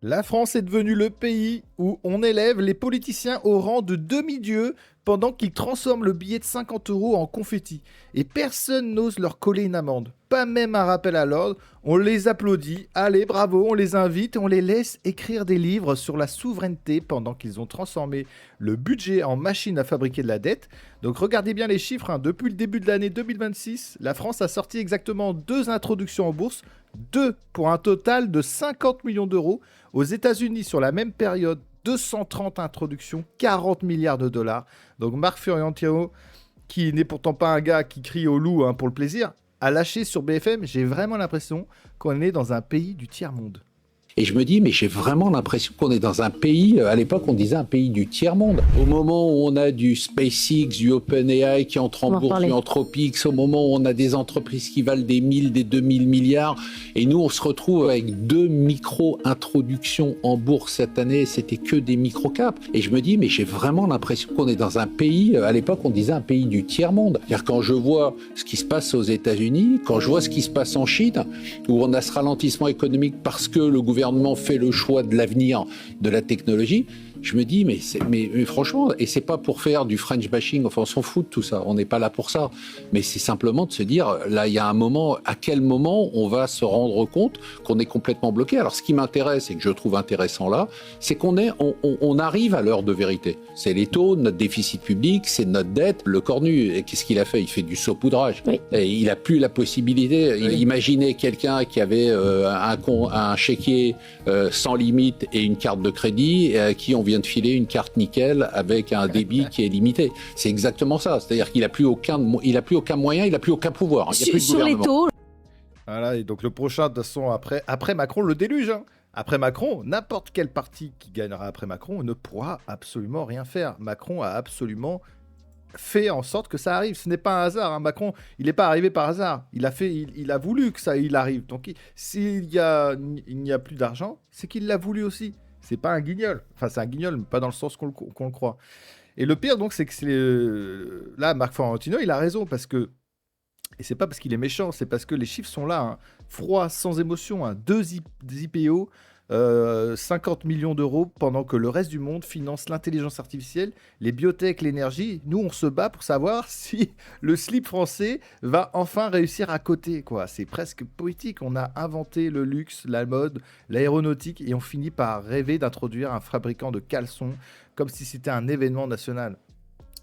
La France est devenue le pays où on élève les politiciens au rang de demi-dieux pendant qu'ils transforment le billet de 50 euros en confetti. Et personne n'ose leur coller une amende. Pas même un rappel à l'ordre. On les applaudit. Allez, bravo, on les invite et on les laisse écrire des livres sur la souveraineté pendant qu'ils ont transformé le budget en machine à fabriquer de la dette. Donc regardez bien les chiffres. Depuis le début de l'année 2026, la France a sorti exactement 2 introductions en bourse. 2 pour un total de 50 millions d'euros. Aux États-Unis, sur la même période, 230 introductions, 40 milliards de dollars. Donc Marc Fiorentino, qui n'est pourtant pas un gars qui crie au loup pour le plaisir, a lâché sur BFM. J'ai vraiment l'impression qu'on est dans un pays du tiers-monde. Et je me dis, mais j'ai vraiment l'impression qu'on est dans un pays, à l'époque on disait un pays du tiers-monde. Au moment où on a du SpaceX, du OpenAI qui entre en bourse, du Anthropics, au moment où on a des entreprises qui valent des 1000, des 2000 milliards, et nous on se retrouve avec 2 micro-introductions en bourse cette année, c'était que des micro-caps. Et je me dis, mais j'ai vraiment l'impression qu'on est dans un pays, à l'époque on disait un pays du tiers-monde. C'est-à-dire quand je vois ce qui se passe aux États-Unis, quand je vois ce qui se passe en Chine, où on a ce ralentissement économique parce que le gouvernement fait le choix de l'avenir de la technologie, je me dis, mais franchement, et c'est pas pour faire du French bashing, enfin on s'en fout de tout ça, on n'est pas là pour ça, mais c'est simplement de se dire, là il y a un moment, à quel moment on va se rendre compte qu'on est complètement bloqué. Alors ce qui m'intéresse et que je trouve intéressant là, c'est on arrive à l'heure de vérité. C'est les taux, notre déficit public, c'est notre dette, le cornu, et qu'est-ce qu'il a fait? Il fait du saupoudrage. Oui. Et il a plus la possibilité, oui. Imaginez quelqu'un qui avait un chéquier sans limite et une carte de crédit, à qui on vient de filer une carte nickel avec un débit qui est limité. C'est exactement ça. C'est-à-dire qu'il n'a plus aucun moyen, il n'a plus aucun pouvoir. Il n'y a plus de sur les taux. Voilà, et donc le prochain, de toute façon, après Macron, le déluge. Après Macron, n'importe quel parti qui gagnera après Macron ne pourra absolument rien faire. Macron a absolument fait en sorte que ça arrive. Ce n'est pas un hasard. Macron, il n'est pas arrivé par hasard. Il a voulu que il arrive. Donc, s'il n'y a plus d'argent, c'est qu'il l'a voulu aussi. C'est pas un guignol. Enfin, c'est un guignol, mais pas dans le sens qu'on le croit. Et le pire, donc, c'est que là, Marc Fiorentino, il a raison, parce que, et c'est pas parce qu'il est méchant, c'est parce que les chiffres sont là, froid, sans émotion, 2 IPO, 50 millions d'euros, pendant que le reste du monde finance l'intelligence artificielle, les biotech, l'énergie. Nous, on se bat pour savoir si le slip français va enfin réussir à coter, quoi. C'est presque poétique. On a inventé le luxe, la mode, l'aéronautique, et on finit par rêver d'introduire un fabricant de caleçons comme si c'était un événement national.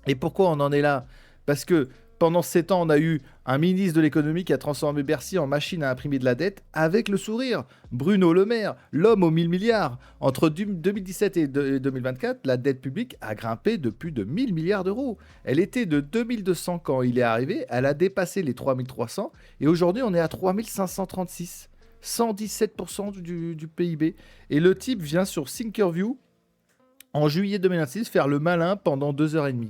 Et pourquoi on en est là? Parce que pendant 7 ans, on a eu un ministre de l'économie qui a transformé Bercy en machine à imprimer de la dette avec le sourire. Bruno Le Maire, l'homme aux 1000 milliards. Entre 2017 et 2024, la dette publique a grimpé de plus de 1000 milliards d'euros. Elle était de 2200 quand il est arrivé, elle a dépassé les 3300 et aujourd'hui on est à 3536. 117% du PIB. Et le type vient sur Thinkerview en juillet 2026 faire le malin pendant 2h30.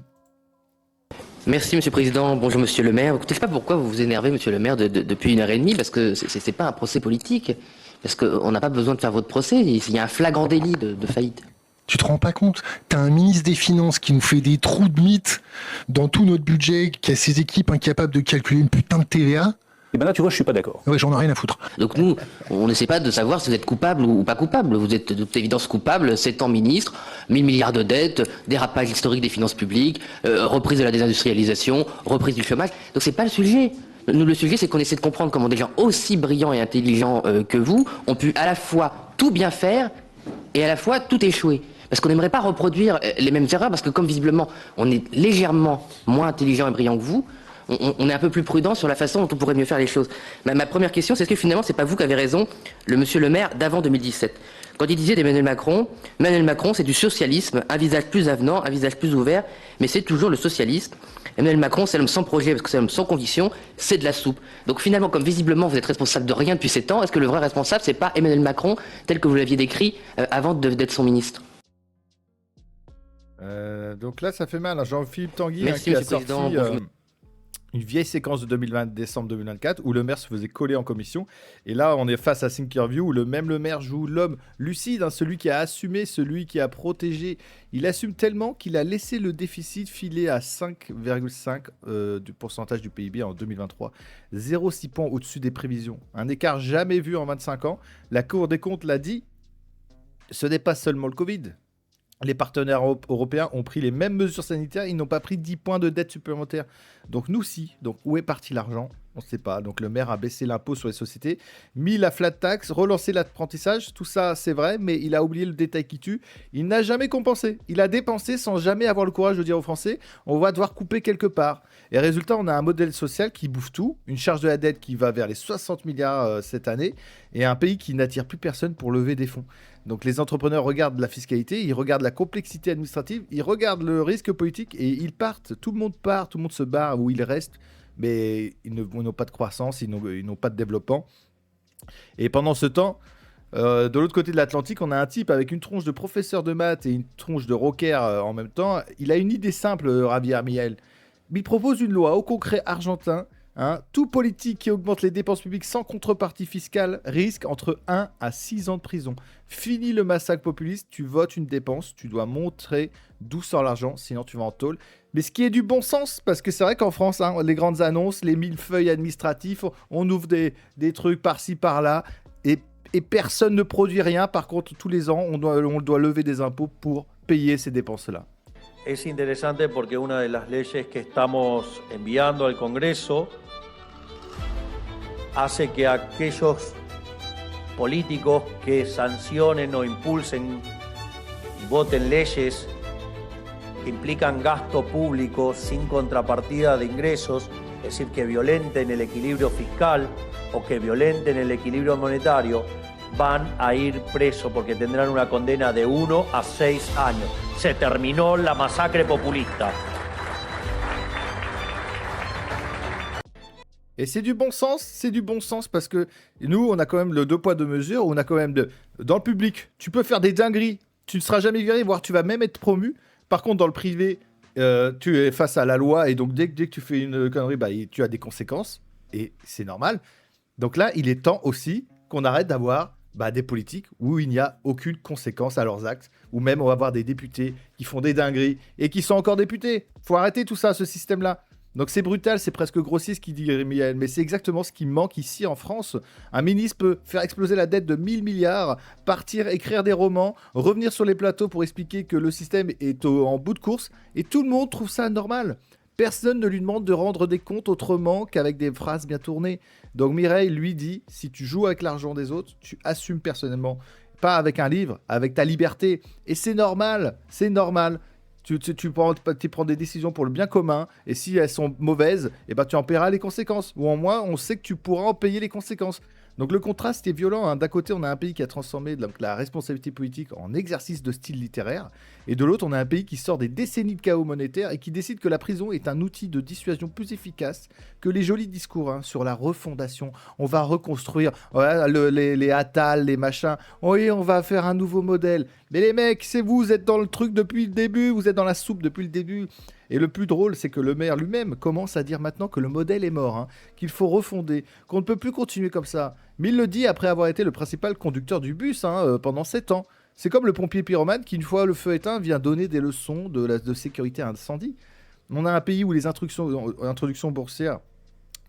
Merci Monsieur le Président, bonjour Monsieur le maire. Écoutez, je ne sais pas pourquoi vous vous énervez Monsieur le maire depuis 1h30, parce que c'est pas un procès politique, parce qu'on n'a pas besoin de faire votre procès, il y a un flagrant délit de faillite. Tu te rends pas compte? T'as un ministre des Finances qui nous fait des trous de mythe dans tout notre budget, qui a ses équipes incapables de calculer une putain de TVA. Et ben là, tu vois, je suis pas d'accord. Ouais, j'en ai rien à foutre. Donc nous, on n'essaie pas de savoir si vous êtes coupable ou pas coupable. Vous êtes de toute évidence coupable, 7 ans ministre, 1000 milliards de dettes, dérapage historique des finances publiques, reprise de la désindustrialisation, reprise du chômage. Donc c'est pas le sujet. Nous, le sujet, c'est qu'on essaie de comprendre comment des gens aussi brillants et intelligents que vous ont pu à la fois tout bien faire et à la fois tout échouer. Parce qu'on n'aimerait pas reproduire les mêmes erreurs, parce que comme visiblement on est légèrement moins intelligent et brillant que vous, on est un peu plus prudent sur la façon dont on pourrait mieux faire les choses. Ma première question, c'est est-ce que finalement, c'est pas vous qui avez raison, le monsieur le maire d'avant 2017, quand il disait d'Emmanuel Macron, c'est du socialisme, un visage plus avenant, un visage plus ouvert, mais c'est toujours le socialisme. Emmanuel Macron, c'est l'homme sans projet, parce que c'est l'homme sans conviction, c'est de la soupe. Donc finalement, comme visiblement vous êtes responsable de rien depuis 7 ans, est-ce que le vrai responsable, c'est pas Emmanuel Macron, tel que vous l'aviez décrit avant d'être son ministre? Donc là, ça fait mal. Jean-Philippe Tanguy, Merci, qui a Monsieur le sorti Président. une vieille séquence de décembre 2024 où le maire se faisait coller en commission. Et là, on est face à Thinkerview où le maire joue l'homme lucide, celui qui a assumé, celui qui a protégé. Il assume tellement qu'il a laissé le déficit filer à 5,5% du pourcentage du PIB en 2023. 0,6 points au-dessus des prévisions. Un écart jamais vu en 25 ans. La Cour des comptes l'a dit. ce n'est pas seulement le Covid. Les partenaires européens ont pris les mêmes mesures sanitaires, ils n'ont pas pris 10 points de dette supplémentaires. Donc nous, si. Donc où est parti l'argent? On ne sait pas. Donc le maire a baissé l'impôt sur les sociétés, mis la flat tax, relancé l'apprentissage. Tout ça, c'est vrai, mais il a oublié le détail qui tue. Il n'a jamais compensé. Il a dépensé sans jamais avoir le courage de dire aux Français, on va devoir couper quelque part. Et résultat, on a un modèle social qui bouffe tout, une charge de la dette qui va vers les 60 milliards cette année, et un pays qui n'attire plus personne pour lever des fonds. Donc les entrepreneurs regardent la fiscalité, ils regardent la complexité administrative, ils regardent le risque politique et ils partent. Tout le monde part, tout le monde se barre ou ils restent, mais ils n'ont pas de croissance, ils n'ont pas de développement. Et pendant ce temps, de l'autre côté de l'Atlantique, on a un type avec une tronche de professeur de maths et une tronche de rocker en même temps. Il a une idée simple, Javier Milei. Il propose une loi au concret argentin. Tout politique qui augmente les dépenses publiques sans contrepartie fiscale risque entre 1 à 6 ans de prison. Fini le massacre populiste, tu votes une dépense, tu dois montrer d'où sort l'argent, sinon tu vas en tôle. Mais ce qui est du bon sens, parce que c'est vrai qu'en France, les grandes annonces, les millefeuilles administratifs, on ouvre des trucs par-ci, par-là, et personne ne produit rien. Par contre, tous les ans, on doit lever des impôts pour payer ces dépenses-là. Es interesante porque una de las leyes que estamos enviando al Congreso hace que aquellos políticos que sancionen o impulsen y voten leyes que implican gasto público sin contrapartida de ingresos, es decir, que violenten el equilibrio fiscal o que violenten el equilibrio monetario, van a ir presos porque tendrán una condena de 1 a 6 años. Se terminó la masacre populista. Et c'est du bon sens parce que nous, on a quand même le 2 poids 2 mesures, on a quand même dans le public, tu peux faire des dingueries, tu ne seras jamais viré, voire tu vas même être promu. Par contre, dans le privé, tu es face à la loi et donc dès que tu fais une connerie, tu as des conséquences et c'est normal. Donc là, il est temps aussi qu'on arrête d'avoir des politiques où il n'y a aucune conséquence à leurs actes, ou même on va avoir des députés qui font des dingueries et qui sont encore députés. Faut arrêter tout ça, ce système-là. Donc c'est brutal, c'est presque grossier ce qu'il dit Miel, mais c'est exactement ce qui manque ici en France. Un ministre peut faire exploser la dette de 1000 milliards, partir écrire des romans, revenir sur les plateaux pour expliquer que le système est en bout de course, et tout le monde trouve ça normal. Personne ne lui demande de rendre des comptes autrement qu'avec des phrases bien tournées. Donc Mireille lui dit, si tu joues avec l'argent des autres, tu assumes personnellement. Pas avec un livre, avec ta liberté. Et c'est normal, c'est normal. Tu prends des décisions pour le bien commun, et si elles sont mauvaises, tu en paieras les conséquences. Ou au moins, on sait que tu pourras en payer les conséquences. Donc le contraste est violent. D'un côté, on a un pays qui a transformé la responsabilité politique en exercice de style littéraire, et de l'autre, on a un pays qui sort des décennies de chaos monétaire et qui décide que la prison est un outil de dissuasion plus efficace que les jolis discours sur la refondation. On va reconstruire les Attal, les machins. Oui, on va faire un nouveau modèle. Mais les mecs, c'est vous êtes dans le truc depuis le début, vous êtes dans la soupe depuis le début. Et le plus drôle, c'est que le maire lui-même commence à dire maintenant que le modèle est mort, qu'il faut refonder, qu'on ne peut plus continuer comme ça. Mais il le dit après avoir été le principal conducteur du bus pendant 7 ans. C'est comme le pompier pyromane qui, une fois le feu éteint, vient donner des leçons de sécurité à incendie. On a un pays où les introductions boursières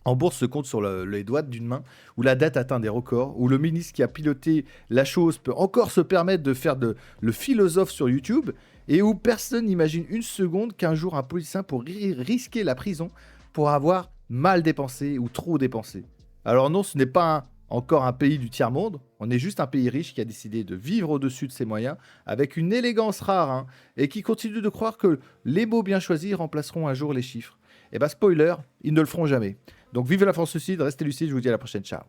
en bourse se comptent sur les doigts d'une main, où la dette atteint des records, où le ministre qui a piloté la chose peut encore se permettre de faire le philosophe sur YouTube, et où personne n'imagine une seconde qu'un jour un policier pourrait risquer la prison pour avoir mal dépensé ou trop dépensé. Alors non, ce n'est pas encore un pays du tiers-monde, on est juste un pays riche qui a décidé de vivre au-dessus de ses moyens, avec une élégance rare, et qui continue de croire que les mots bien choisis remplaceront un jour les chiffres. Et spoiler, ils ne le feront jamais. Donc vive la France lucide, restez lucide, je vous dis à la prochaine, ciao.